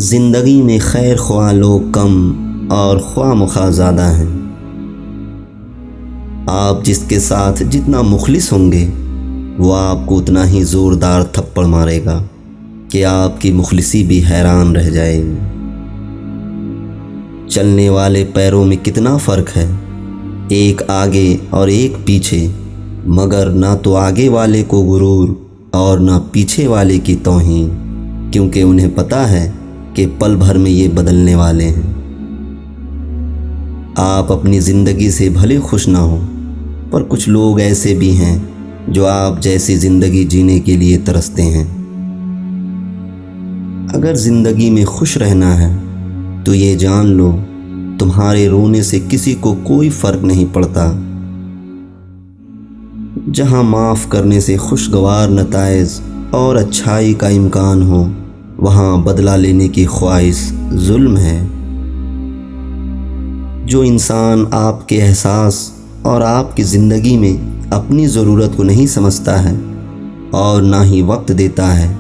زندگی میں خیر خواہ لوگ کم اور خواہ مخواہ زیادہ ہیں۔ آپ جس کے ساتھ جتنا مخلص ہوں گے وہ آپ کو اتنا ہی زوردار تھپڑ مارے گا کہ آپ کی مخلصی بھی حیران رہ جائے گی۔ چلنے والے پیروں میں کتنا فرق ہے، ایک آگے اور ایک پیچھے، مگر نہ تو آگے والے کو غرور اور نہ پیچھے والے کی توہین، کیونکہ انہیں پتہ ہے کہ پل بھر میں یہ بدلنے والے ہیں۔ آپ اپنی زندگی سے بھلے خوش نہ ہوں، پر کچھ لوگ ایسے بھی ہیں جو آپ جیسی زندگی جینے کے لیے ترستے ہیں۔ اگر زندگی میں خوش رہنا ہے تو یہ جان لو تمہارے رونے سے کسی کو کوئی فرق نہیں پڑتا۔ جہاں معاف کرنے سے خوشگوار نتائج اور اچھائی کا امکان ہو، وہاں بدلہ لینے کی خواہش ظلم ہے۔ جو انسان آپ کے احساس اور آپ کی زندگی میں اپنی ضرورت کو نہیں سمجھتا ہے اور نہ ہی وقت دیتا ہے،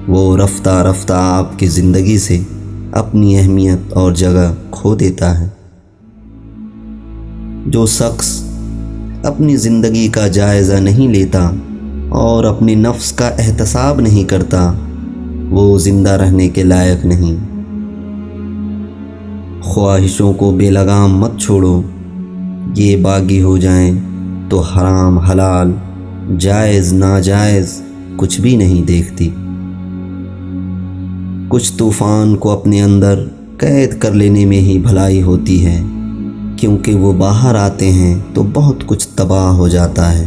وہ رفتہ رفتہ آپ کی زندگی سے اپنی اہمیت اور جگہ کھو دیتا ہے۔ جو شخص اپنی زندگی کا جائزہ نہیں لیتا اور اپنے نفس کا احتساب نہیں کرتا، وہ زندہ رہنے کے لائق نہیں۔ خواہشوں کو بے لگام مت چھوڑو، یہ باغی ہو جائیں تو حرام حلال، جائز ناجائز کچھ بھی نہیں دیکھتی۔ کچھ طوفان کو اپنے اندر قید کر لینے میں ہی بھلائی ہوتی ہے، کیونکہ وہ باہر آتے ہیں تو بہت کچھ تباہ ہو جاتا ہے۔